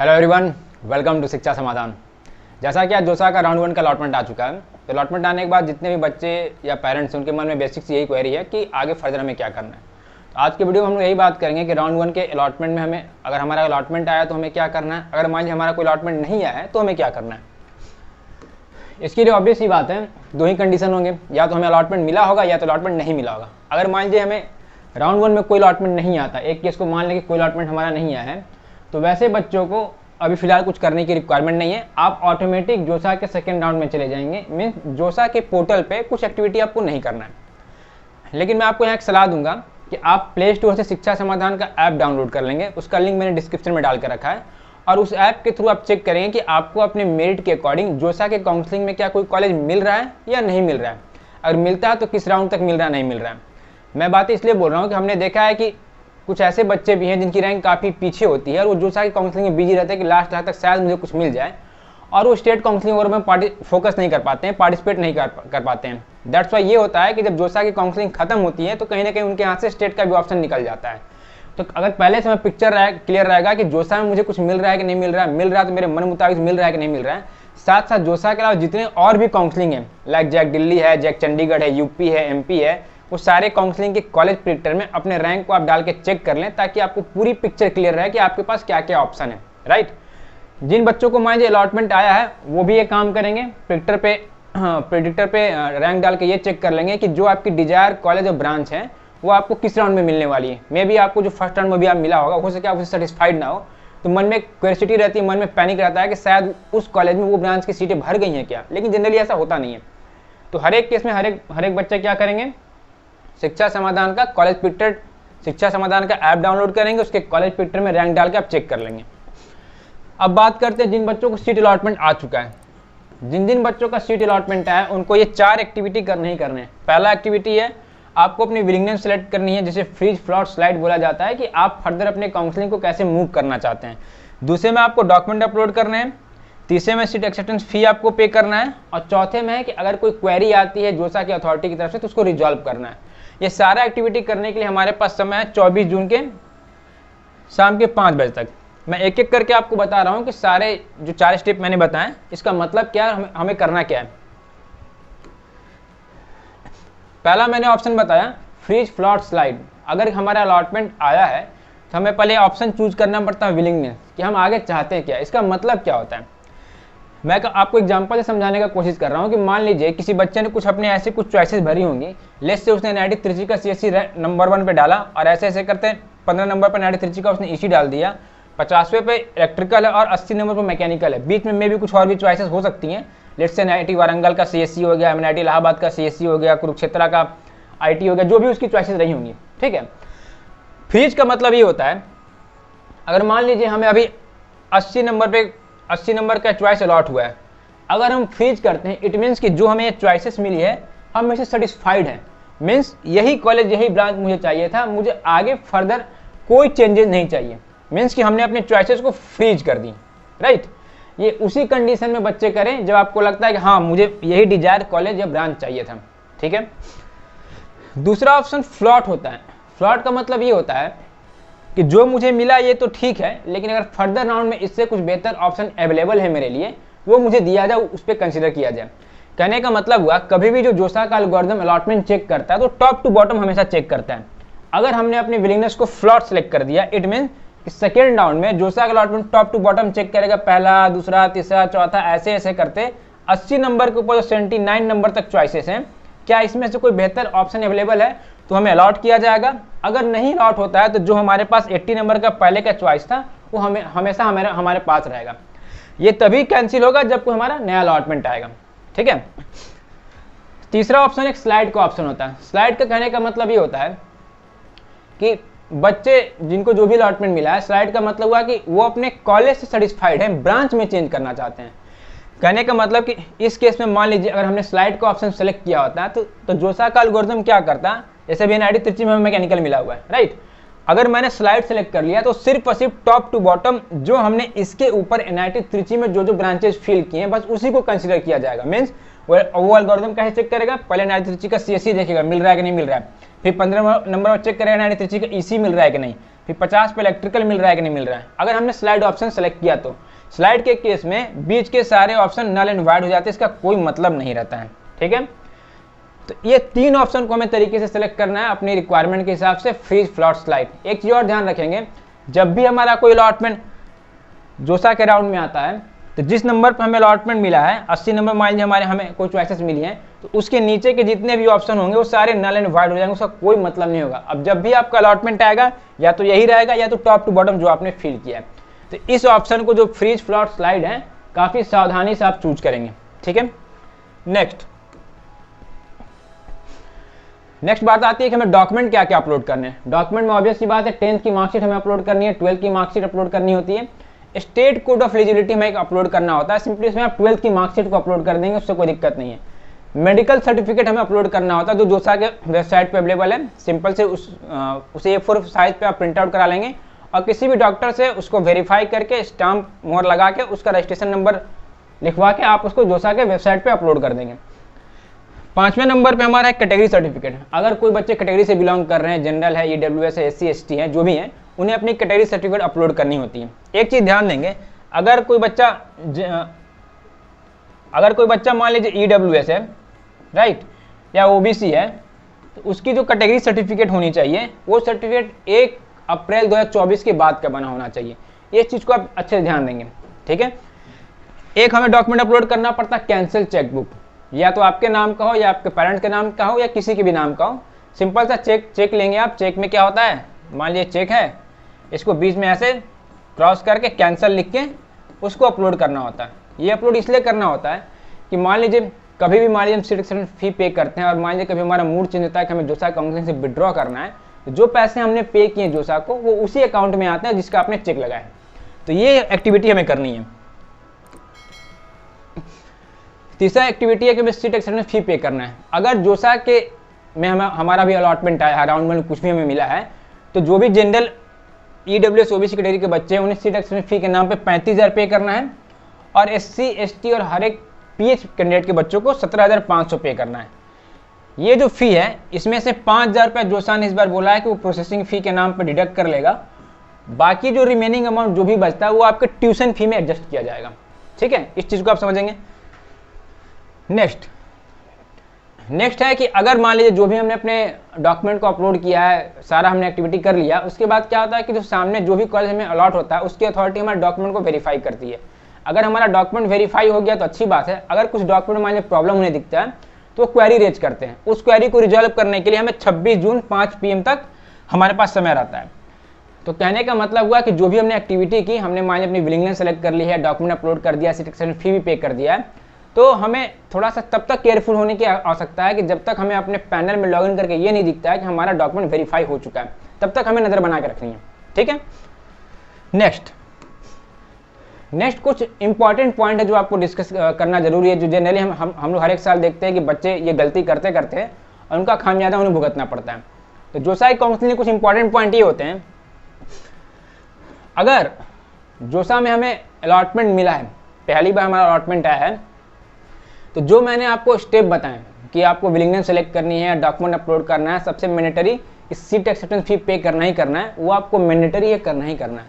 Hello everyone, welcome to शिक्षा समाधान। जैसा कि आज जोसा का राउंड 1 का अलॉटमेंट आ चुका है, तो अलॉटमेंट आने के बाद जितने भी बच्चे या पेरेंट्स हैं उनके मन में बेसिक्स यही क्वेरी है कि आगे फर्दर हमें क्या करना है। तो आज के वीडियो में हम यही बात करेंगे कि राउंड 1 के अलॉटमेंट में हमें, अगर हमारा अलॉटमेंट आया तो हमें क्या करना है, अगर मान लीजिए हमारा कोई अलॉटमेंट नहीं आया है तो हमें क्या करना है। इसके लिए ऑब्वियस ही बात है, दो ही कंडीशन होंगे, या तो हमें अलॉटमेंट मिला होगा या तो अलॉटमेंट नहीं मिला होगा। अगर मान लीजिए हमें राउंड 1 में कोई अलॉटमेंट नहीं आता, एक केस को मान लें कि कोई अलॉटमेंट हमारा नहीं आया है, तो वैसे बच्चों को अभी फिलहाल कुछ करने की रिक्वायरमेंट नहीं है। आप ऑटोमेटिक जोसा के सेकेंड राउंड में चले जाएंगे। मीन्स जोसा के पोर्टल पे कुछ एक्टिविटी आपको नहीं करना है, लेकिन मैं आपको यहाँ एक सलाह दूंगा कि आप प्ले स्टोर से शिक्षा समाधान का ऐप डाउनलोड कर लेंगे। उसका लिंक मैंने डिस्क्रिप्शन में डाल कर रखा है, और उस ऐप के थ्रू आप चेक करेंगे कि आपको अपने मेरिट के अकॉर्डिंग जोसा के काउंसलिंग में क्या कोई कॉलेज मिल रहा है या नहीं मिल रहा है। अगर मिलता है तो किस राउंड तक मिल रहा है, नहीं मिल रहा है। मैं बात इसलिए बोल रहा हूँ कि हमने देखा है कि कुछ ऐसे बच्चे भी हैं जिनकी रैंक काफ़ी पीछे होती है और वो जोसा की काउंसलिंग में बिजी रहते हैं कि लास्ट तक शायद मुझे कुछ मिल जाए, और वो स्टेट काउंसलिंग वगैरह में फोकस नहीं कर पाते हैं, पार्टिसिपेट नहीं कर पाते हैं। दैट्स वाई ये होता है कि जब जोसा की काउंसलिंग खत्म होती है तो कहीं ना कहीं उनके यहाँ से स्टेट का भी ऑप्शन निकल जाता है। तो अगर पहले से हमें पिक्चर क्लियर रहेगा कि जोसा में मुझे कुछ मिल रहा है कि नहीं मिल रहा है, मिल रहा है तो मेरे मन मुताबिक मिल रहा है कि नहीं मिल रहा है। साथ साथ जोसा के अलावा जितने और भी काउंसलिंग है, लाइक जैक दिल्ली है, जैक चंडीगढ़ है, यूपी है, एमपी है, वो सारे काउंसलिंग के कॉलेज प्रिडिक्टर में अपने रैंक को आप डाल के चेक कर लें, ताकि आपको पूरी पिक्चर क्लियर रहे कि आपके पास क्या क्या ऑप्शन है। राइट। जिन बच्चों को मान लीजिए अलॉटमेंट आया है वो भी ये काम करेंगे, प्रिडिक्टर पे रैंक डाल के ये चेक कर लेंगे कि जो आपकी डिजायर कॉलेज और ब्रांच है वो आपको किस राउंड में मिलने वाली है। मे बी आपको जो फर्स्ट राउंड में भी आप मिला होगा, हो सके आप उससे सेटिस्फाइड ना हो, तो मन में क्यूरियोसिटी रहती है, मन में पैनिक रहता है कि शायद उस कॉलेज में वो ब्रांच की सीटें भर गई हैं क्या, लेकिन जनरली ऐसा होता नहीं है। तो हर एक केस में हर एक बच्चा क्या करेंगे, शिक्षा समाधान का कॉलेज प्रिडिक्टर, शिक्षा समाधान का ऐप डाउनलोड करेंगे, उसके कॉलेज प्रिडिक्टर में रैंक डाल के आप चेक कर लेंगे। अब बात करते हैं जिन बच्चों को सीट अलॉटमेंट आ चुका है। जिन बच्चों का सीट अलॉटमेंट है उनको ये 4 एक्टिविटी करने ही करने हैं। पहला एक्टिविटी है, आपको अपनी विलिंगनेस सेलेक्ट करनी है, जिसे फ्रीज फ्लॉट स्लाइड बोला जाता है, कि आप फर्दर अपने काउंसलिंग को कैसे मूव करना चाहते हैं। दूसरे में आपको डॉक्यूमेंट अपलोड करने हैं। तीसरे में सीट एक्सेप्टेंस फी आपको पे करना है, और चौथे में है कि अगर कोई क्वेरी आती है जोसा की अथॉरिटी की तरफ से तो उसको रिजॉल्व करना है। ये सारा एक्टिविटी करने के लिए हमारे पास समय है 24 जून के शाम के 5 बजे तक। मैं एक एक करके आपको बता रहा हूँ कि सारे जो 4 स्टेप मैंने बताएं इसका मतलब क्या है, हमें करना क्या है। पहला मैंने ऑप्शन बताया फ्रीज फ्लॉट स्लाइड। अगर हमारा अलॉटमेंट आया है तो हमें पहले ऑप्शन चूज करना पड़ता है विलिंगनेस, कि हम आगे चाहते हैं क्या, इसका मतलब क्या होता है। मैं आपको एग्जांपल से समझाने का कोशिश कर रहा हूँ कि मान लीजिए किसी बच्चे ने कुछ अपने ऐसे कुछ चॉइसेस भरी होंगी। लेट्स से उसने NIT त्रिची का CSE नंबर 1 पे डाला, और ऐसे ऐसे करते 15 नंबर पर NIT त्रिची का उसने EC डाल दिया, 50वें पे इलेक्ट्रिकल है और 80 नंबर पर मैकेनिकल है। बीच में भी कुछ और भी चॉइसेस हो सकती हैं। लेट्स से NIT वारंगल का CSE हो गया, NIT इलाहाबाद का CSE हो गया, कुरुक्षेत्रा का IT हो गया, जो भी उसकी चॉइसेस रही होंगी। ठीक है। फ्रीज का मतलब ये होता है, अगर मान लीजिए हमें अभी 80 नंबर का चॉइस अलॉट हुआ है, अगर हम फ्रीज करते हैं इट मीन्स कि जो हमें ये चॉइसेस मिली है हम इससे सेटिस्फाइड हैं। मीन्स यही कॉलेज यही ब्रांच मुझे चाहिए था, मुझे आगे फर्दर कोई चेंजेस नहीं चाहिए। मीन्स कि हमने अपने चॉइसेस को फ्रीज कर दी। राइट। ये उसी कंडीशन में बच्चे करें जब आपको लगता है कि हाँ मुझे यही डिजायर कॉलेज या ब्रांच चाहिए था। ठीक है। दूसरा ऑप्शन फ्लॉट होता है। फ्लॉट का मतलब ये होता है कि जो मुझे मिला ये तो ठीक है, लेकिन अगर फर्दर राउंड में इससे कुछ बेहतर ऑप्शन अवेलेबल है मेरे लिए, वो मुझे दिया जाए, उस पर कंसिडर किया जाए। कहने का मतलब हुआ, कभी भी जो जोसा का एल्गोरिथम अलॉटमेंट चेक करता है तो टॉप टू बॉटम हमेशा चेक करता है। अगर हमने अपनी विलिंगनेस को फ्लॉट सेलेक्ट कर दिया, इट मीन सेकेंड राउंड में जोसा का allotment top to bottom check करेगा, पहला, दूसरा, तीसरा, चौथा, ऐसे ऐसे करते 80 नंबर के ऊपर जो 79 नंबर तक चॉइसेस हैं, क्या इसमें से कोई बेहतर ऑप्शन अवेलेबल है तो हमें अलॉट किया जाएगा। अगर नहीं अलॉट होता है तो जो हमारे पास 80 नंबर का पहले का चॉइस था वो हमेशा हमारे पास रहेगा। ये तभी कैंसिल होगा जब कोई हमारा नया अलॉटमेंट आएगा। ठीक है। तीसरा ऑप्शन एक स्लाइड का ऑप्शन होता है। स्लाइड का कहने का मतलब ये होता है कि बच्चे जिनको जो भी अलॉटमेंट मिला है, स्लाइड का मतलब हुआ कि वो अपने कॉलेज से सेटिस्फाइड है, ब्रांच में चेंज करना चाहते हैं। कहने का मतलब कि इस केस में मान लीजिए अगर हमने स्लाइड का ऑप्शन सेलेक्ट किया होता है तो जोसा का एल्गोरिथम क्या करता है, जैसे भी NIT त्रिची में मैकेनिकल मिला हुआ है। राइट। अगर मैंने स्लाइड सेलेक्ट कर लिया तो सिर्फ और सिर्फ टॉप टू बॉटम जो हमने इसके ऊपर NIT त्रिची में जो ब्रांचेस फिल किए हैं बस उसी को कंसिडर किया जाएगा। मीन्स वो एल्गोरिथम कैसे चेक करेगा, पहले NIT त्रिची का CSE देखेगा मिल रहा है कि नहीं मिल रहा है, फिर 15 नंबर पर चेक करेगा NIT त्रिची का EC मिल रहा है कि नहीं, फिर 50 पे इलेक्ट्रिकल मिल रहा है कि नहीं मिल रहा है। अगर हमने स्लाइड ऑप्शन सेलेक्ट किया तो स्लाइड के केस में बीच के सारे ऑप्शन नल एंड वाइड हो जाते हैं, इसका कोई मतलब नहीं रहता है। ठीक है, तो ये 3 ऑप्शन को हमें तरीके से सेलेक्ट करना है अपनी रिक्वायरमेंट के हिसाब से, फ्रीज, फ्लॉट, स्लाइड। एक चीज़ और ध्यान रखेंगे, जब भी हमारा कोई अलॉटमेंट जोसा के राउंड में आता है तो जिस नंबर पर हमें अलॉटमेंट मिला है 80 नंबर मान लीजिए हमें कोई चॉइसेस मिली हैं, तो उसके नीचे के जितने भी ऑप्शन होंगे वो सारे नल एंड वाइड हो जाएंगे, उसका कोई मतलब नहीं होगा। अब जब भी आपका अलॉटमेंट आएगा या तो यही रहेगा या तो टॉप टू बॉटम जो आपने फिल किया है। तो इस ऑप्शन को जो फ्रीज, फ्लॉट, स्लाइड है काफ़ी सावधानी से आप चूज करेंगे। ठीक है, नेक्स्ट बात आती है कि हमें डॉक्यूमेंट क्या क्या अपलोड करने हैं। डॉक्यूमेंट में ऑब्वियस सी बात है 10th की मार्कशीट हमें अपलोड करनी है, 12th की मार्कशीट अपलोड करनी होती है, स्टेट कोड ऑफ एलिजिबिलिटी हमें अपलोड करना होता है। सिंपली इसमें आप 12th की मार्कशीट को अपलोड कर देंगे, उससे कोई दिक्कत नहीं है। मेडिकल सर्टिफिकेट हमें अपलोड करना होता है जो जोसा के वेबसाइट पे अवेलेबल है। सिंपल से उसे A4 साइज पे आप प्रिंट आउट करा लेंगे और किसी भी डॉक्टर से उसको वेरीफाई करके स्टाम्प मोहर लगा के उसका रजिस्ट्रेशन नंबर लिखवा के आप उसको जोसा के वेबसाइट पे अपलोड कर देंगे। 5वें नंबर पे हमारा है कैटेगरी सर्टिफिकेट। अगर कोई बच्चे कैटेगरी से बिलोंग कर रहे हैं, जनरल है, EWS है, SC ST है, जो भी है, उन्हें अपनी कैटेगरी सर्टिफिकेट अपलोड करनी होती है। एक चीज़ ध्यान देंगे, अगर कोई बच्चा मान लीजिए EWS है, राइट, या OBC है, तो उसकी जो कैटेगरी सर्टिफिकेट होनी चाहिए वो सर्टिफिकेट 1 अप्रैल 2024 के बाद का बना होना चाहिए। ये चीज़ को आप अच्छे से ध्यान देंगे। ठीक है, एक हमें डॉक्यूमेंट अपलोड करना पड़ता है कैंसिल चेकबुक, या तो आपके नाम का हो या आपके पेरेंट्स के नाम का हो या किसी के भी नाम का हो। सिंपल सा चेक लेंगे आप। चेक में क्या होता है, मान लीजिए चेक है, इसको बीच में ऐसे क्रॉस करके कैंसिल लिख के उसको अपलोड करना होता है। ये अपलोड इसलिए करना होता है कि मान लीजिए कभी भी मान लीजिए हम सिलेक्शन फी पे करते हैं और मान लीजिए कभी हमारा मूड चेंज होता है कि हमें जोसा काउंसिलिंग से विड्रॉ करना है, तो जो पैसे हमने पे किए जोसा को वो उसी अकाउंट में आते हैं जिसका आपने चेक लगाया। तो ये एक्टिविटी हमें करनी है। तीसरा एक्टिविटी है कि हमें सीट एक्सेप्टेंस फी पे करना है। अगर जोसा के में हमारा भी अलॉटमेंट आया है, राउंड 1 कुछ भी हमें मिला है, तो जो भी जनरल EWS OBC कैटेगरी के बच्चे हैं उन्हें सीट एक्सेप्टेंस फी के नाम पे 35,000 पे करना है और SC ST और हर एक PH कैंडिडेट के बच्चों को 17,500 पे करना है। ये जो फी है इसमें से 5,000 रुपये जोसा ने इस बार बोला है कि वो प्रोसेसिंग फी के नाम पर डिडक्ट कर लेगा। बाकी जो रिमेनिंग अमाउंट जो भी बचता है वो आपके ट्यूशन फी में एडजस्ट किया जाएगा। ठीक है, इस चीज़ को आप समझेंगे। नेक्स्ट है कि अगर मान लीजिए जो भी हमने अपने डॉक्यूमेंट को अपलोड किया है, सारा हमने एक्टिविटी कर लिया, उसके बाद क्या होता है कि जो सामने जो भी कॉलेज हमें अलॉट होता है उसकी अथॉरिटी हमारे डॉक्यूमेंट को वेरीफाई करती है। अगर हमारा डॉक्यूमेंट वेरीफाई हो गया तो अच्छी बात है। अगर कुछ डॉक्यूमेंट मान लीजिए प्रॉब्लम उन्हें दिखता है तो क्वेरी रेज करते हैं। उस क्वेरी को रिजॉल्व करने के लिए हमें 26 जून 5 PM तक हमारे पास समय रहता है। तो कहने का मतलब हुआ कि जो भी हमने एक्टिविटी की, हमने मान लीजिए अपनी विलिंगनेस सेलेक्ट कर ली है, डॉक्यूमेंट अपलोड कर दिया, सीट एक्सेप्टेंस फी भी पे कर दिया है, तो हमें थोड़ा सा तब तक केयरफुल होने की आवश्यकता है कि जब तक हमें अपने पैनल में लॉगिन करके ये नहीं दिखता है कि हमारा डॉक्यूमेंट वेरीफाई हो चुका है, तब तक हमें नज़र बना के रखनी है। ठीक है, नेक्स्ट कुछ इंपॉर्टेंट पॉइंट है जो आपको डिस्कस करना जरूरी है, जो जनरली हम लोग हर एक साल देखते हैं कि बच्चे ये गलती करते हैं और उनका खामियाजा उन्हें भुगतना पड़ता है। तो जोसा काउंसिलिंग के कुछ इंपॉर्टेंट पॉइंट ये होते हैं। अगर जोसा में हमें अलॉटमेंट मिला है, पहली बार हमारा अलॉटमेंट आया है, तो जो मैंने आपको स्टेप बताएं कि आपको विलिंगनेस सेलेक्ट करनी है, डॉक्यूमेंट अपलोड करना है, सबसे मैंडेटरी सीट एक्सेप्टेंस फी पे करना ही करना है, वो आपको मैंडेटरी है, करना ही करना है।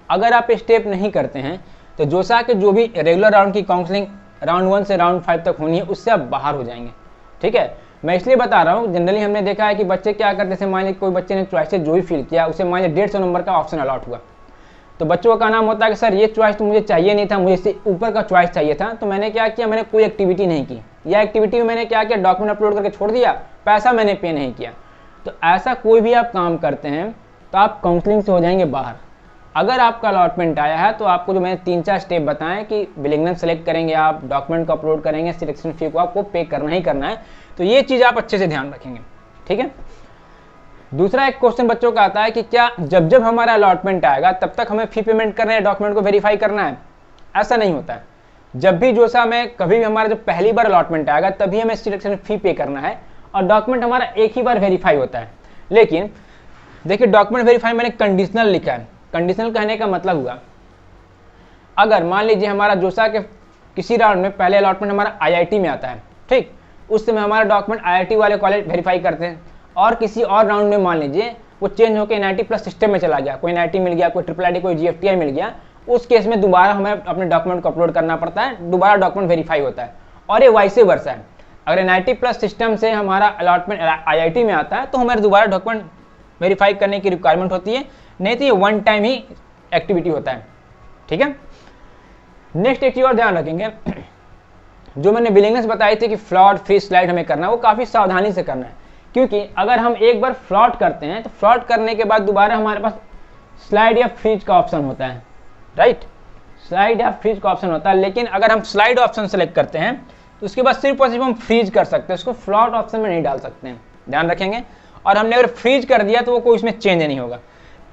अगर आप स्टेप नहीं करते हैं तो जोसा के जो भी रेगुलर राउंड की काउंसलिंग राउंड 1 से राउंड 5 तक होनी है उससे आप बाहर हो जाएंगे। ठीक है, मैं इसलिए बता रहा हूँ, जनरली हमने देखा है कि बच्चे क्या करते थे, मान लीजिए कोई बच्चे ने चॉइस से जो भी फिल किया उसे मान लीजिए 150 नंबर का ऑप्शन अलॉट हुआ, तो बच्चों का नाम होता है कि सर ये चॉइस तो मुझे चाहिए नहीं था, मुझे इससे ऊपर का चॉइस चाहिए था। तो मैंने क्या किया, मैंने कोई एक्टिविटी नहीं की, या एक्टिविटी में मैंने क्या किया, डॉक्यूमेंट अपलोड करके छोड़ दिया, पैसा मैंने पे नहीं किया। तो ऐसा कोई भी आप काम करते हैं तो आप काउंसलिंग से हो जाएंगे बाहर। अगर आपका अलॉटमेंट आया है तो आपको जो मैंने 3-4 स्टेप बताएं कि विलिंगनेस सेलेक्ट करेंगे, आप डॉक्यूमेंट को अपलोड करेंगे, सिलेक्शन फी को आपको पे करना ही करना है। तो ये चीज़ आप अच्छे से ध्यान रखेंगे। ठीक है, दूसरा एक क्वेश्चन बच्चों का आता है कि क्या जब हमारा अलॉटमेंट आएगा तब तक हमें फी पेमेंट करना है, डॉक्यूमेंट को वेरीफाई करना है? ऐसा नहीं होता है। जब भी जोसा में कभी भी हमारा जब पहली बार अलॉटमेंट आएगा तभी हमें सिलेक्शन फी पे करना है और डॉक्यूमेंट हमारा एक ही बार वेरीफाई होता है। लेकिन देखिए, डॉक्यूमेंट वेरीफाई मैंने कंडीशनल लिखा है। कंडीशनल कहने का मतलब हुआ, अगर मान लीजिए हमारा जोसा के किसी राउंड में पहले अलॉटमेंट हमारा IIT में आता है, ठीक, उस समय हमारा डॉक्यूमेंट IIT वाले कॉलेज वेरीफाई करते हैं और किसी और राउंड में मान लीजिए वो चेंज होकर NIT प्लस सिस्टम में चला गया, कोई NIT मिल गया, कोई IIIT, कोई GFTI मिल गया, उस केस में दोबारा हमें अपने डॉक्यूमेंट को अपलोड करना पड़ता है, दोबारा डॉक्यूमेंट वेरीफाई होता है। और ये वाइसे वर्सा है, अगर NIT प्लस सिस्टम से हमारा अलॉटमेंट IIT में आता है तो हमारे दोबारा डॉक्यूमेंट वेरीफाई करने की रिक्वायरमेंट होती है, नहीं तो ये वन टाइम ही एक्टिविटी होता है। ठीक है, नेक्स्ट एक चीज़ और ध्यान रखेंगे, जो मैंने विलिंगनेस बताई थी कि फ्लॉट फ्री स्लाइड हमें करना है, वो काफ़ी सावधानी से करना है, क्योंकि अगर हम एक बार फ्लॉट करते हैं तो फ्लॉट करने के बाद दोबारा हमारे पास स्लाइड या फ्रीज का ऑप्शन होता है, राइट, स्लाइड या फ्रीज का ऑप्शन होता है। लेकिन अगर हम स्लाइड ऑप्शन सेलेक्ट करते हैं तो उसके बाद सिर्फ और सिर्फ हम फ्रीज कर सकते हैं, उसको फ्लॉट ऑप्शन में नहीं डाल सकते हैं, ध्यान रखेंगे। और हमने अगर फ्रीज कर दिया तो वो कोई इसमें चेंज नहीं होगा।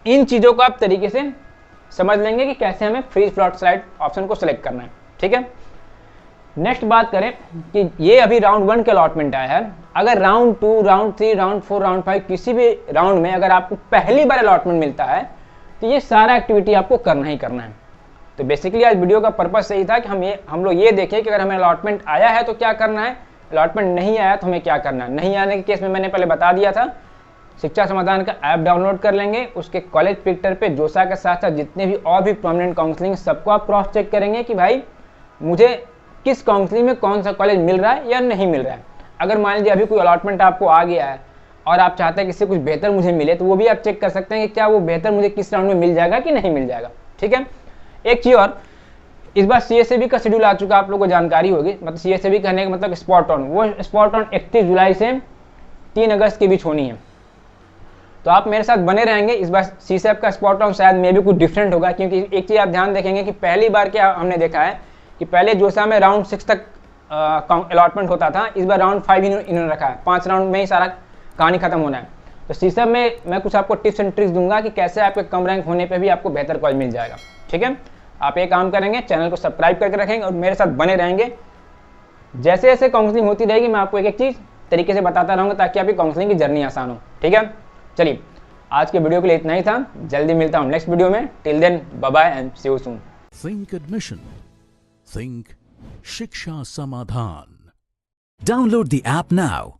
इन चीज़ों को आप तरीके से समझ लेंगे कि कैसे हमें फ्रीज फ्लॉट स्लाइड ऑप्शन को सेलेक्ट करना है। ठीक है, नेक्स्ट बात करें कि ये अभी राउंड 1 के अलॉटमेंट आया है, अगर राउंड 2, राउंड 3, राउंड 4, राउंड 5 किसी भी राउंड में अगर आपको पहली बार अलॉटमेंट मिलता है तो ये सारा एक्टिविटी आपको करना ही करना है। तो बेसिकली आज वीडियो का पर्पस यही था कि हम लोग ये देखें कि अगर हमें अलॉटमेंट आया है तो क्या करना है, अलॉटमेंट नहीं आया तो हमें क्या करना है। नहीं आने के केस में मैंने पहले बता दिया था, शिक्षा समाधान का ऐप डाउनलोड कर लेंगे, उसके कॉलेज पिक्चर पे जोसा के साथ साथ जितने भी और भी प्रोमिनेंट काउंसलिंग सबको आप क्रॉस चेक करेंगे कि भाई मुझे किस काउंसलिंग में कौन सा कॉलेज मिल रहा है या नहीं मिल रहा है। अगर मान लीजिए अभी कोई अलॉटमेंट आपको आ गया है और आप चाहते हैं कि इससे कुछ बेहतर मुझे मिले, तो वो भी आप चेक कर सकते हैं कि क्या वो बेहतर मुझे किस राउंड में मिल जाएगा कि नहीं मिल जाएगा। ठीक है, एक चीज़ और, इस बार CSAB का शेड्यूल आ चुका है, आप लोगों को जानकारी होगी, मतलब CSAB कहने का मतलब स्पॉट ऑन, वो स्पॉट ऑन 31 जुलाई से 3 अगस्त के बीच होनी है। तो आप मेरे साथ बने रहेंगे। इस बार CSAB का स्पॉट ऑन शायद मे भी कुछ डिफरेंट होगा, क्योंकि एक चीज़ आप ध्यान देखेंगे कि पहली बार क्या हमने देखा है कि पहले जोसा में राउंड 6 तक अलॉटमेंट होता था, इस बार राउंड 5 इन्होंने रखा है, 5 राउंड में ही सारा कहानी खत्म होना है। तो CSAB में मैं कुछ आपको टिप्स एंड ट्रिक्स दूंगा कि कैसे आपके कम रैंक होने पे भी आपको बेहतर कॉलेज मिल जाएगा। ठीक है, आप ये काम करेंगे, चैनल को सब्सक्राइब करके रखेंगे और मेरे साथ बने रहेंगे। जैसे जैसे काउंसलिंग होती रहेगी मैं आपको एक एक चीज़ तरीके से बताता रहूँगा ताकि आपकी काउंसलिंग की जर्नी आसान हो। ठीक है, चलिए आज के वीडियो के लिए इतना ही था, जल्दी मिलता हूँ नेक्स्ट वीडियो में। Till then bye bye and see you soon. Think Admission. Think Shiksha Samadhan. Download the app now